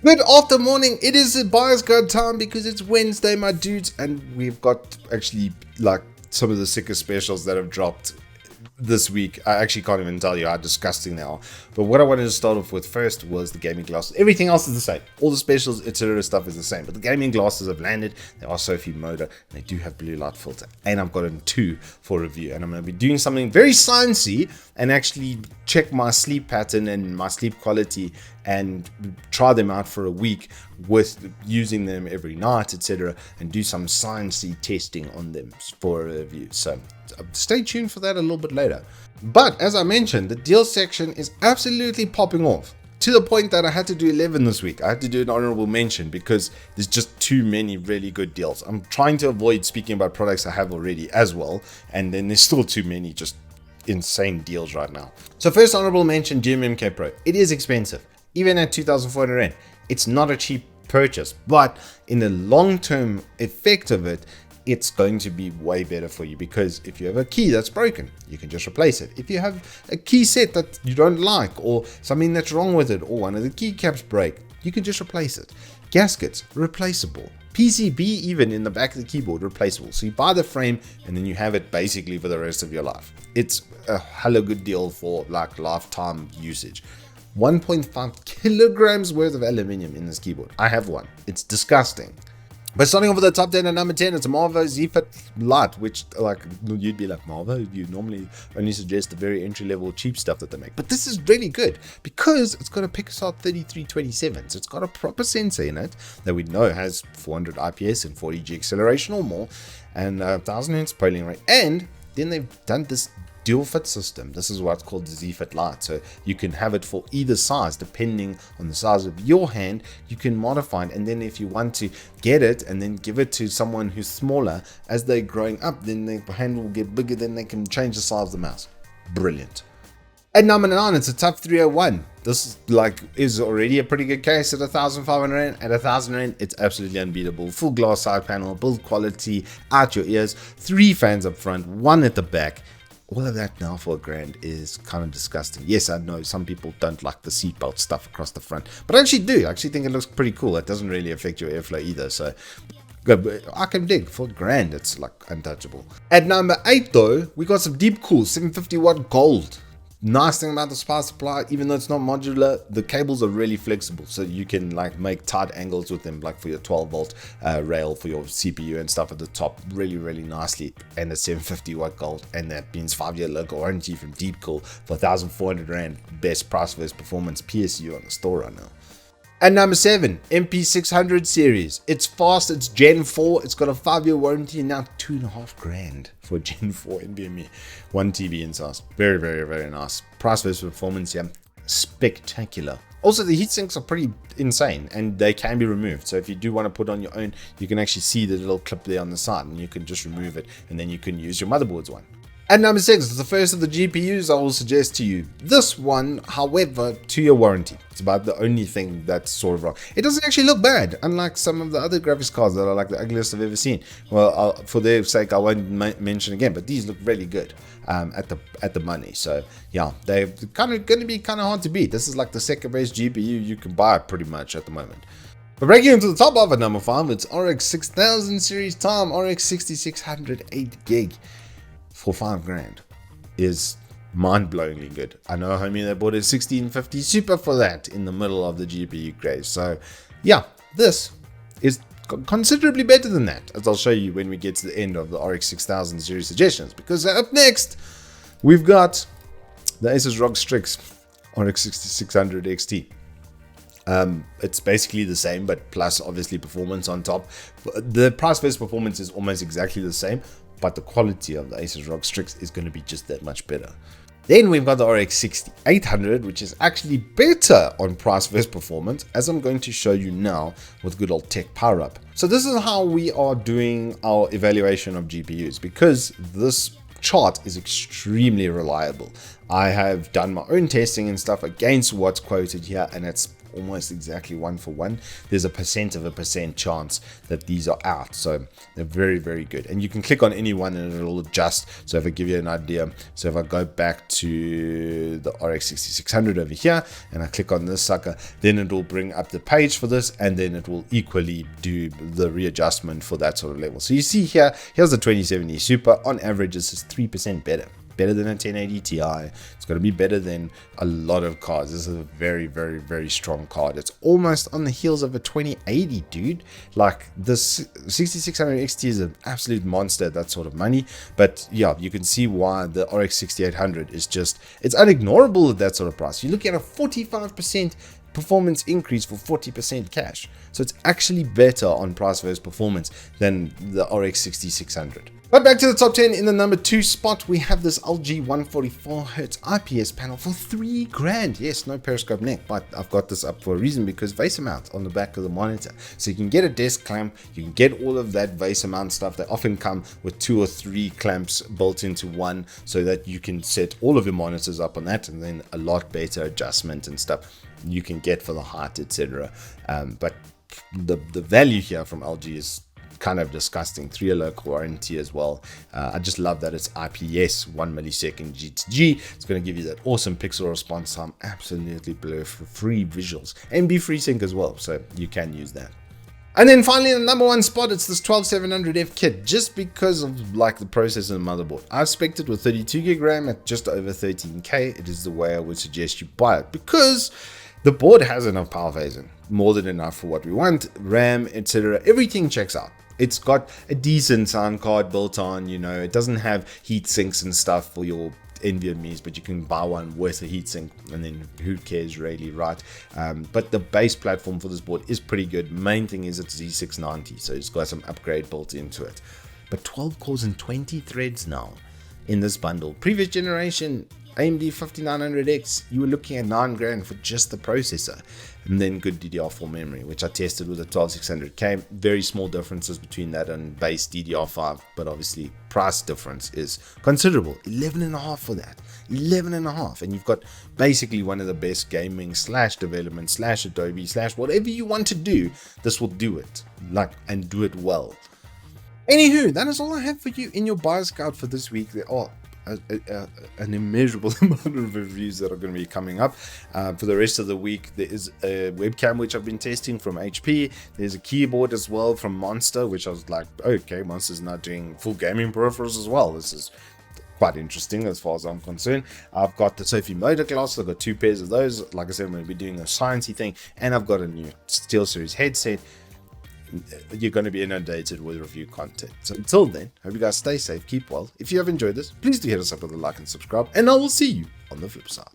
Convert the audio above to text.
Good after morning. It is a buyer's guide time because it's Wednesday, my dudes, and we've got actually like some of the sickest specials that have dropped this week. I actually can't even tell you how disgusting they are. But what I wanted to start off with first was the gaming glasses. Everything else is the same. All the specials, etc. stuff is the same. But the gaming glasses have landed. They are Sophie Moda, and they do have blue light filter. And I've gotten 2 for review. And I'm going to be doing something very sciencey and actually check my sleep pattern and my sleep quality and try them out for a week with using them every night, etc. and do some sciencey testing on them for a review. So stay tuned for that a little bit later. But as I mentioned, the deal section is absolutely popping off to the point that I had to do 11 this week. I had to do an honorable mention because there's just too many really good deals. I'm trying to avoid speaking about products I have already as well, and then there's still too many just insane deals right now. So first honorable mention, GMMK Pro. It is expensive. Even at 2,400 Rand, it's not a cheap purchase, but in the long-term effect of it, it's going to be way better for you, because if you have a key that's broken, you can just replace it. If you have a key set that you don't like, or something that's wrong with it, or one of the keycaps break, you can just replace it. Gaskets, replaceable. PCB even in the back of the keyboard, replaceable. So you buy the frame and then you have it basically for the rest of your life. It's a hella good deal for like lifetime usage. 1.5 kilograms worth of aluminium in this keyboard. I have one. It's disgusting. But starting off with the top 10 at number 10, it's a Marvo Z-Fit Lite, which like you'd be like, Marvo, you normally only suggest the very entry-level cheap stuff that they make. But this is really good because it's got a Pixar 3327. So it's got a proper sensor in it that we know has 400 IPS and 40G acceleration or more, and 1000 Hz polling rate. And then they've done this dual fit system. This is what's called the Z-Fit Lite. So you can have it for either size, depending on the size of your hand. You can modify it, and then if you want to get it and then give it to someone who's smaller, as they're growing up, then their hand will get bigger, then they can change the size of the mouse. Brilliant. At number 9, it's a TUF 301. This is already a pretty good case at 1,500 Rand. At 1,000 Rand, it's absolutely unbeatable. Full glass side panel, build quality out your ears, 3 fans up front, 1 at the back. All of that now for $1,000 is kind of disgusting. Yes, I know some people don't like the seatbelt stuff across the front, but I actually do. I actually think it looks pretty cool. It doesn't really affect your airflow either, so I can dig. For $1,000, it's like untouchable. At number 8 though, we got some deep cool 750 watt gold. Nice thing about the power supply, even though it's not modular, the cables are really flexible, so you can like make tight angles with them, like for your 12 volt rail for your CPU and stuff at the top, really nicely. And it's 750 watt gold, and that means 5-year local warranty from Deep Cool for 1,400 Rand. Best price versus performance PSU on the store right now. At number 7, MP600 series. It's fast, it's Gen 4, it's got a 5-year warranty, and now $2,500 for Gen 4 NVMe. 1 TB in size. Very nice. Price versus performance, yeah, spectacular. Also, the heat sinks are pretty insane, and they can be removed. So if you do want to put on your own, you can actually see the little clip there on the side, and you can just remove it, and then you can use your motherboard's one. At number 6, it's the first of the GPUs I will suggest to you. This one, however, 2-year warranty. It's about the only thing that's sort of wrong. It doesn't actually look bad, unlike some of the other graphics cards that are like the ugliest I've ever seen. Well, for their sake, I won't mention again, but these look really good at the money. So yeah, they're kind of going to be kind of hard to beat. This is like the second best GPU you can buy pretty much at the moment. But breaking into the top of at number 5, it's RX 6000 series TOM RX 6600 8GB. For $5,000 is mind-blowingly good. I know a homie that bought a 1650 Super for that in the middle of the GPU craze. So yeah, this is considerably better than that, as I'll show you when we get to the end of the RX 6000 series suggestions. Because up next, we've got the Asus ROG Strix RX 6600 XT. It's basically the same, but plus obviously performance on top. The price versus performance is almost exactly the same, but the quality of the Asus ROG Strix is going to be just that much better. Then we've got the RX 6800, which is actually better on price versus performance, as I'm going to show you now with good old Tech Power Up. So this is how we are doing our evaluation of GPUs, because this chart is extremely reliable. I have done my own testing and stuff against what's quoted here, and it's almost exactly 1-for-1, there's a % chance that these are out. So they're very, very good. And you can click on any one and it'll adjust. So if I give you an idea, so if I go back to the RX 6600 over here and I click on this sucker, then it will bring up the page for this, and then it will equally do the readjustment for that sort of level. So you see here, here's the 2070 Super. On average, this is 3% better than a 1080 Ti. It's going to be better than a lot of cards. This is a very, very, very strong card. It's almost on the heels of a 2080, dude. Like, this 6600 XT is an absolute monster at that sort of money. But yeah, you can see why the RX 6800 is just, it's unignorable at that sort of price. You're looking at a 45% performance increase for 40% cash. So it's actually better on price versus performance than the RX 6600. But back to the top 10. In the number 2 spot, we have this LG 144Hz IPS panel for $3,000. Yes, no periscope neck, but I've got this up for a reason, because vase mount on the back of the monitor. So you can get a desk clamp, you can get all of that vase mount stuff. They often come with 2 or 3 clamps built into one, so that you can set all of your monitors up on that, and then a lot better adjustment and stuff you can get for the height, etc. But the value here from LG is kind of disgusting. 3-year local warranty as well. I just love that it's IPS 1 millisecond G to G. It's going to give you that awesome pixel response time, absolutely blur free visuals, and be FreeSync as well, so you can use that. And then finally, in the number 1 spot, it's this 12700F kit, just because of like the processor and motherboard. I've spec'd it with 32 gig RAM at just over 13K. It is the way I would suggest you buy it, because the board has enough power phasing, more than enough for what we want, RAM, etc. Everything checks out. It's got a decent sound card built on, you know, it doesn't have heat sinks and stuff for your NVMe's, but you can buy one with a heatsink, and then who cares really, right? But the base platform for this board is pretty good. Main thing is it's Z690, so it's got some upgrade built into it. But 12 cores and 20 threads now in this bundle. Previous generation AMD 5900X, you were looking at $9,000 for just the processor, and then good DDR4 memory, which I tested with a 12600K. Very small differences between that and base DDR5, but obviously price difference is considerable. 11.5 for that, 11.5, and you've got basically one of the best gaming / development / Adobe / whatever you want to do. This will do it, like, and do it well. Anywho, that is all I have for you in your buyer scout for this week. There are an immeasurable amount of reviews that are going to be coming up for the rest of the week. There is a webcam which I've been testing from HP. There's a keyboard as well from Monster, which I was like, okay, Monster's now doing full gaming peripherals as well. This is quite interesting as far as I'm concerned. I've got the Sophie motor glasses. I've got 2 pairs of those. Like I said, I'm going to be doing a sciencey thing, and I've got a new SteelSeries headset. You're going to be inundated with review content. So until then, hope you guys stay safe, keep well. If you have enjoyed this, please do hit us up with a like and subscribe, and I will see you on the flip side.